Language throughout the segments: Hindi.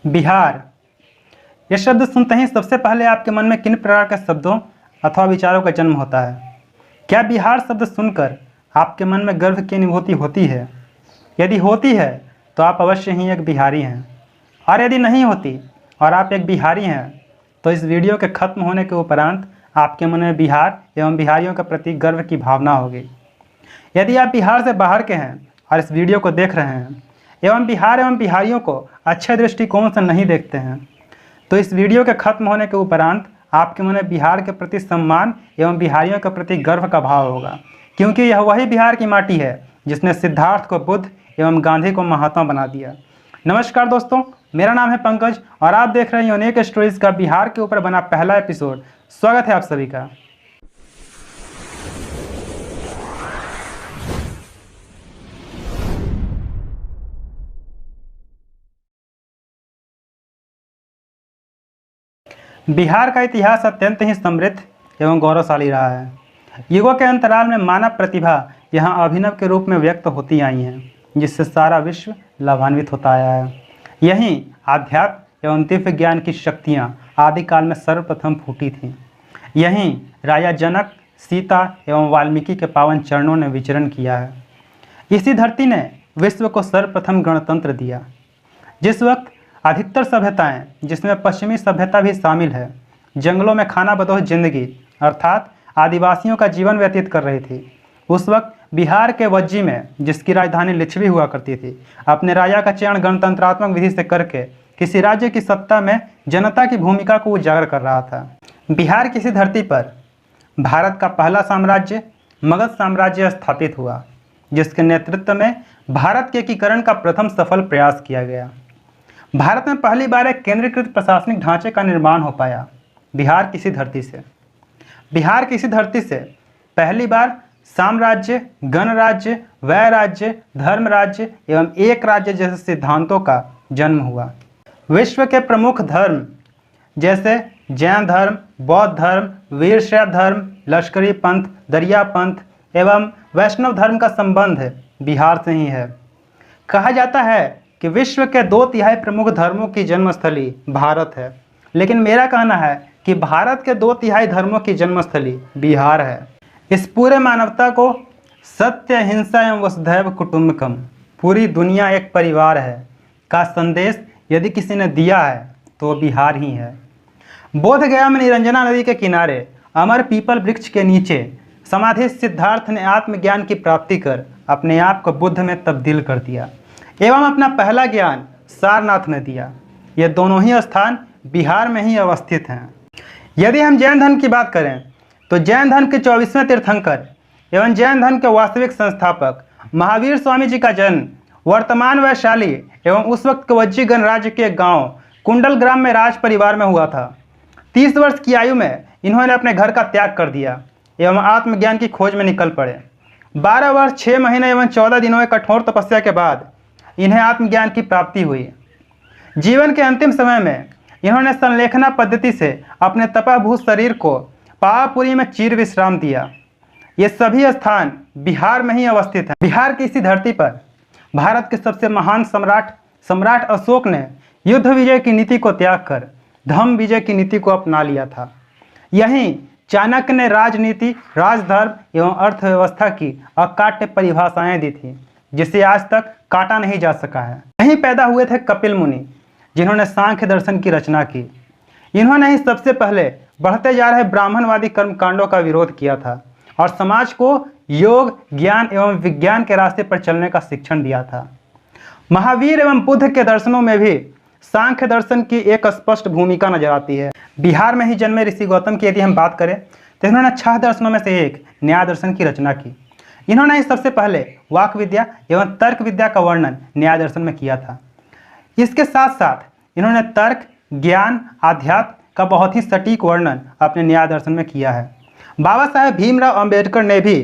बिहार। यह शब्द सुनते ही सबसे पहले आपके मन में किन प्रकार के शब्दों अथवा विचारों का जन्म होता है? क्या बिहार शब्द सुनकर आपके मन में गर्व की अनुभूति होती है? यदि होती है तो आप अवश्य ही एक बिहारी हैं, और यदि नहीं होती और आप एक बिहारी हैं तो इस वीडियो के खत्म होने के उपरांत आपके मन में बिहार एवं बिहारियों के प्रति गर्व की भावना होगी। यदि आप बिहार से बाहर के हैं और इस वीडियो को देख रहे हैं एवं बिहार एवं बिहारियों को अच्छे दृष्टिकोण से नहीं देखते हैं, तो इस वीडियो के खत्म होने के उपरांत आपके मन में बिहार के प्रति सम्मान एवं बिहारियों के प्रति गर्व का भाव होगा, क्योंकि यह वही बिहार की माटी है जिसने सिद्धार्थ को बुद्ध एवं गांधी को महात्मा बना दिया। नमस्कार दोस्तों, मेरा नाम है पंकज और आप देख रहे हैं यूनिक स्टोरीज का बिहार के ऊपर बना पहला एपिसोड। स्वागत है आप सभी का। बिहार का इतिहास अत्यंत ही समृद्ध एवं गौरवशाली रहा है। युगों के अंतराल में मानव प्रतिभा यहाँ अभिनव के रूप में व्यक्त होती आई हैं, जिससे सारा विश्व लाभान्वित होता आया है। यहीं आध्यात्म एवं दिव्य ज्ञान की शक्तियाँ आदिकाल में सर्वप्रथम फूटी थीं। यहीं राजा जनक, सीता एवं वाल्मीकि के पावन चरणों ने विचरण किया है। इसी धरती ने विश्व को सर्वप्रथम गणतंत्र दिया। जिस वक्त अधिकतर सभ्यताएं, जिसमें पश्चिमी सभ्यता भी शामिल है, जंगलों में खाना बदोश जिंदगी अर्थात आदिवासियों का जीवन व्यतीत कर रही थी, उस वक्त बिहार के वज्जी में, जिसकी राजधानी लिच्छवी हुआ करती थी, अपने राजा का चयन गणतंत्रात्मक विधि से करके किसी राज्य की सत्ता में जनता की भूमिका को उजागर कर रहा था। बिहार की इसी धरती पर भारत का पहला साम्राज्य मगध साम्राज्य स्थापित हुआ, जिसके नेतृत्व में भारत के एकीकरण का प्रथम सफल प्रयास किया गया। भारत में पहली बार एक केंद्रीकृत प्रशासनिक ढांचे का निर्माण हो पाया। बिहार की इसी धरती से पहली बार साम्राज्य, गणराज्य, वैराज्य, धर्म राज्य एवं एक राज्य जैसे सिद्धांतों का जन्म हुआ। विश्व के प्रमुख धर्म जैसे जैन धर्म, बौद्ध धर्म, वीरशैव धर्म, लश्करी पंथ, दरिया पंथ एवं वैष्णव धर्म का संबंध बिहार से ही है। कहा जाता है कि विश्व के 2/3 प्रमुख धर्मों की जन्मस्थली भारत है, लेकिन मेरा कहना है कि भारत के 2/3 धर्मों की जन्मस्थली बिहार है। इस पूरे मानवता को सत्य, अहिंसा एवं वसुधैव कुटुंबकम, पूरी दुनिया एक परिवार है, का संदेश यदि किसी ने दिया है तो बिहार ही है। बोध गया में निरंजना नदी के किनारे अमर पीपल वृक्ष के नीचे समाधि सिद्धार्थ ने आत्मज्ञान की प्राप्ति कर अपने आप को बुद्ध में तब्दील कर दिया एवं अपना पहला ज्ञान सारनाथ ने दिया। ये दोनों ही स्थान बिहार में ही अवस्थित हैं। यदि हम जैन धर्म की बात करें तो जैन धर्म के 24वें तीर्थंकर एवं जैन धर्म के वास्तविक संस्थापक महावीर स्वामी जी का जन्म वर्तमान वैशाली एवं उस वक्त के वज्जी गणराज्य के गांव कुंडल ग्राम में राज परिवार में हुआ था। 30 वर्ष की आयु में इन्होंने अपने घर का त्याग कर दिया एवं आत्मज्ञान की खोज में निकल पड़े। 12 वर्ष 6 महीने एवं 14 दिनों की कठोर तपस्या के बाद इन्हें आत्मज्ञान की प्राप्ति हुई। जीवन के अंतिम समय में इन्होंने संलेखना पद्धति से अपने तपभूत शरीर को पावापुरी में चीर विश्राम दिया। ये सभी स्थान बिहार में ही अवस्थित हैं। बिहार की इसी धरती पर भारत के सबसे महान सम्राट अशोक ने युद्ध विजय की नीति को त्याग कर धम्म विजय की नीति को अपना लिया था। यहीं चाणक्य ने राजनीति, राजधर्म एवं अर्थव्यवस्था की अकाट्य परिभाषाएं दी थी, जिसे आज तक काटा नहीं जा सका है। यहीं पैदा हुए थे कपिल मुनि, जिन्होंने सांख्य दर्शन की रचना की। इन्होंने ही सबसे पहले बढ़ते जा रहे ब्राह्मणवादी कर्मकांडों का विरोध किया था और समाज को योग, ज्ञान एवं विज्ञान के रास्ते पर चलने का शिक्षण दिया था। महावीर एवं बुद्ध के दर्शनों में भी सांख्य दर्शन की एक स्पष्ट भूमिका नजर आती है। बिहार में ही जन्मे ऋषि गौतम की यदि हम बात करें तो इन्होंने 6 दर्शनों में से एक न्याय दर्शन की रचना की। इन्होंने ही सबसे पहले वाक विद्या एवं तर्क विद्या का वर्णन न्याय दर्शन में किया था। इसके साथ साथ इन्होंने तर्क, ज्ञान, आध्यात्म का बहुत ही सटीक वर्णन अपने न्याय दर्शन में किया है। बाबा साहेब भीमराव अंबेडकर ने भी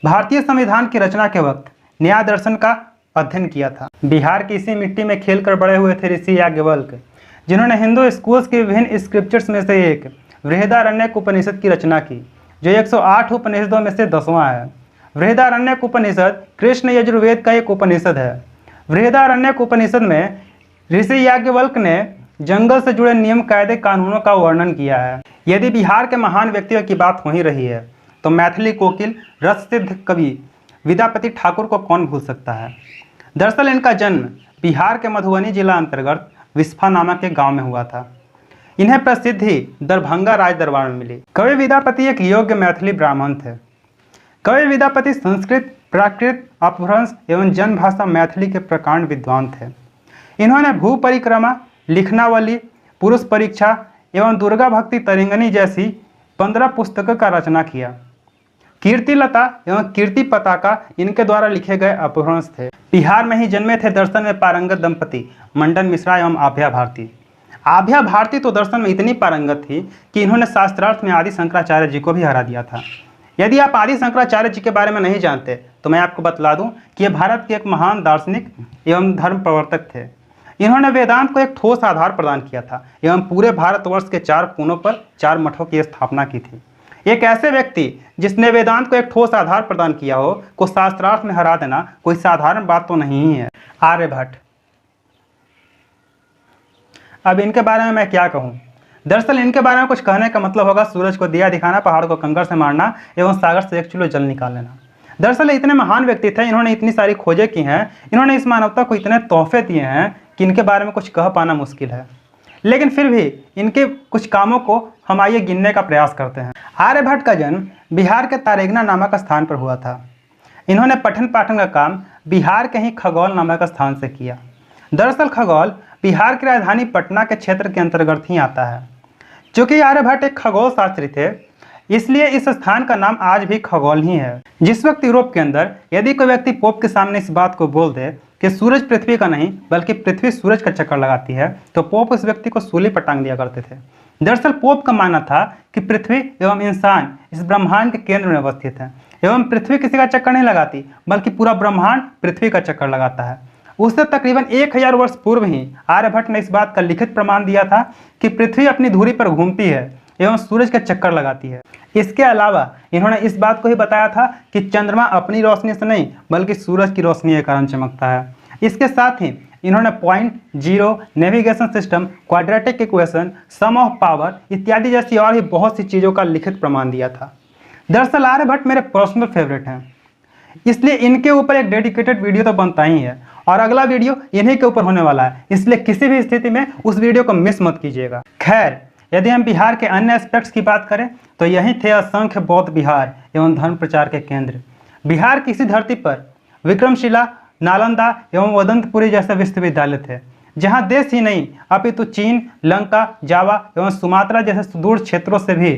भारतीय संविधान की रचना के वक्त न्याय दर्शन का अध्ययन किया था। बिहार की इसी मिट्टी में खेलकर बड़े हुए थे ऋषि याज्ञवल्क्य, जिन्होंने हिंदू स्कूल्स के विभिन्न स्क्रिप्चर्स में से एक बृहदारण्यक उपनिषद की रचना की, जो 108 उपनिषदों में से 10वां है। बृहदारण्यक उपनिषद कृष्ण यजुर्वेद का एक उपनिषद है। बृहदारण्यक उपनिषद में ऋषि याज्ञवल्क्य ने जंगल से जुड़े नियम कायदे कानूनों का वर्णन किया है। यदि बिहार के महान व्यक्तियों की बात हो ही रही है तो मैथिली कोकिल रस सिद्ध कवि विद्यापति ठाकुर को कौन भूल सकता है। दरअसल इनका जन्म बिहार के मधुबनी जिला अंतर्गत विस्फा नामक एक गांव में हुआ था। इन्हें प्रसिद्धि दरभंगा राज दरबार में मिली। कवि विद्यापति एक योग्य मैथिली ब्राह्मण थे। कवि विद्यापति संस्कृत, प्राकृत, अपभ्रंश एवं जनभाषा मैथिली के प्रकांड विद्वान थे। इन्होंने भू परिक्रमा, लिखनावली, पुरुष परीक्षा एवं दुर्गा भक्ति तरिंगनी जैसी 15 पुस्तकों का रचना किया। कीर्तिलता एवं कीर्ति पताका इनके द्वारा लिखे गए अपभ्रंश थे। बिहार में ही जन्मे थे दर्शन में पारंगत दंपति मंडन मिश्रा एवं आभ्या भारती। आभ्या भारती तो दर्शन में इतनी पारंगत थी कि इन्होंने शास्त्रार्थ में आदि शंकराचार्य जी को भी हरा दिया था। यदि आप आदि शंकराचार्य जी के बारे में नहीं जानते तो मैं आपको बतला दूं कि ये भारत के एक महान दार्शनिक एवं धर्म प्रवर्तक थे। इन्होंने वेदांत को एक ठोस आधार प्रदान किया था एवं पूरे भारतवर्ष के 4 कोनों पर 4 मठों की स्थापना की थी। एक ऐसे व्यक्ति जिसने वेदांत को एक ठोस आधार प्रदान किया हो को शास्त्रार्थ में हरा देना कोई साधारण बात तो नहीं है। आर्यभट्ट, अब इनके बारे में मैं क्या कहूँ। दरअसल इनके बारे में कुछ कहने का मतलब होगा सूरज को दिया दिखाना, पहाड़ को कंकड़ से मारना एवं सागर से 1 चूल्हा जल निकाल लेना। दरअसल इतने महान व्यक्ति थे, इन्होंने इतनी सारी खोजें की हैं, इन्होंने इस मानवता को इतने तोहफे दिए हैं कि इनके बारे में कुछ कह पाना मुश्किल है। लेकिन फिर भी इनके कुछ कामों को हम आइए गिनने का प्रयास करते हैं। आर्यभट्ट का जन्म बिहार के तारेगना नामक स्थान पर हुआ था। इन्होंने पठन पाठन का काम बिहार के ही खगौल नामक स्थान से किया। दरअसल खगौल बिहार की राजधानी पटना के क्षेत्र के अंतर्गत ही आता है। चूँकि आर्यभट्ट एक खगोल शास्त्री थे, इसलिए इस स्थान का नाम आज भी खगौल ही है। जिस वक्त यूरोप के अंदर यदि कोई व्यक्ति पोप के सामने इस बात को बोल दे कि सूरज पृथ्वी का नहीं बल्कि पृथ्वी सूरज का चक्कर लगाती है तो पोप उस व्यक्ति को सूली पर टांग दिया करते थे। दरअसल पोप का मानना था कि पृथ्वी एवं इंसान इस ब्रह्मांड के केंद्र में अवस्थित है एवं पृथ्वी किसी का चक्कर नहीं लगाती बल्कि पूरा ब्रह्मांड पृथ्वी का चक्कर लगाता है। उससे तकरीबन 1000 वर्ष पूर्व ही आर्यभट्ट ने इस बात का लिखित प्रमाण दिया था कि पृथ्वी अपनी धुरी पर घूमती है एवं सूरज का चक्कर लगाती है। इसके अलावा इन्होंने इस बात को ही बताया था कि चंद्रमा अपनी रोशनी से नहीं बल्कि सूरज की रोशनी के कारण चमकता है। इसके साथ ही इन्होंने point, zero, navigation system, quadratic equation, sum of power इत्यादि जैसी और भी बहुत सी चीज़ों का लिखित प्रमाण दिया था। दरअसल आर्यभट्ट मेरे पर्सनल फेवरेट हैं, इसलिए इनके ऊपर एक डेडिकेटेड वीडियो तो बनता ही है और अगला वीडियो इन्हीं के ऊपर होने वाला है, इसलिए किसी भी स्थिति में उस वीडियो को मिस मत कीजिएगा। खैर, यदि हम बिहार के अन्य एस्पेक्ट्स की बात करें तो यही थे असंख्य बौद्ध विहार एवं धर्म प्रचार के केंद्र। बिहार की इसी धरती पर विक्रमशिला, नालंदा एवं वदंतपुरी जैसे विश्वविद्यालय थे, जहां देश ही नहीं अपितु चीन, लंका, जावा एवं सुमात्रा जैसे सुदूर क्षेत्रों से भी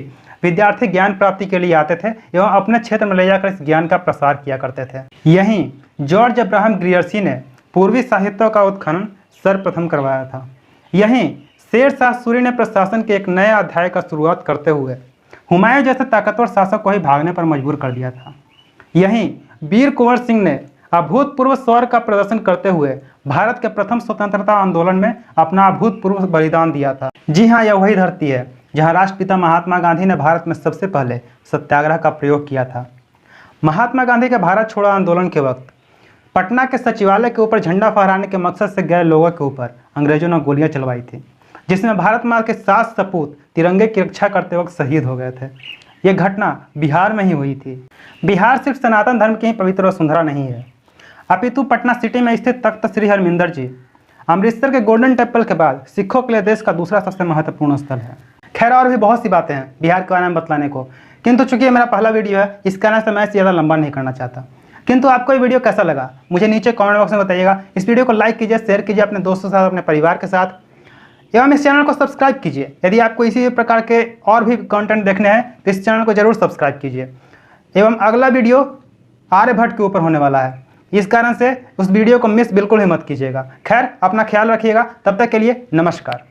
विद्यार्थी ज्ञान प्राप्ति के लिए आते थे एवं अपने क्षेत्र में ले जाकर इस ज्ञान का प्रसार किया करते थे। यहीं जॉर्ज अब्राहम ग्रियर्सी ने पूर्वी साहित्यों का उत्खनन सर्वप्रथम करवाया था। यहीं शेर शाह सूरी ने प्रशासन के एक नए अध्याय का शुरुआत करते हुए हुमायूं जैसे ताकतवर शासक को ही भागने पर मजबूर कर दिया था। यहीं वीर कुंवर सिंह ने अभूतपूर्व शौर्य का प्रदर्शन करते हुए भारत के प्रथम स्वतंत्रता आंदोलन में अपना अभूतपूर्व बलिदान दिया था। जी हाँ, यह वही धरती है जहाँ राष्ट्रपिता महात्मा गांधी ने भारत में सबसे पहले सत्याग्रह का प्रयोग किया था। महात्मा गांधी के भारत छोड़ो आंदोलन के वक्त पटना के सचिवालय के ऊपर झंडा फहराने के मकसद से गए लोगों के ऊपर अंग्रेजों ने गोलियां चलवाई थी, जिसमें भारत माता के 7 सपूत तिरंगे की रक्षा करते वक्त शहीद हो गए थे। ये घटना बिहार में ही हुई थी। बिहार सिर्फ सनातन धर्म की ही पवित्र वसुंधरा नहीं है, अपितु पटना सिटी में स्थित तख्त श्री हरमिंदर जी अमृतसर के गोल्डन टेम्पल के बाद सिखों के लिए देश का दूसरा सबसे महत्वपूर्ण स्थल है। खैर, और भी बहुत सी बातें हैं बिहार के बारे में बतलाने को, किंतु चूंकि ये मेरा पहला वीडियो है इस कारण से मैं ज़्यादा लंबा नहीं करना चाहता। किंतु आपको ये वीडियो कैसा लगा मुझे नीचे कमेंट बॉक्स में बताइएगा। इस वीडियो को लाइक कीजिए, शेयर कीजिए अपने दोस्तों के साथ, अपने परिवार के साथ, एवं इस चैनल को सब्सक्राइब कीजिए। यदि आपको इसी प्रकार के और भी कंटेंट देखने हैं तो इस चैनल को जरूर सब्सक्राइब कीजिए। एवं अगला वीडियो आर्यभट्ट के ऊपर होने वाला है, इस कारण से उस वीडियो को मिस बिल्कुल ही मत कीजिएगा। खैर, अपना ख्याल रखिएगा, तब तक के लिए नमस्कार।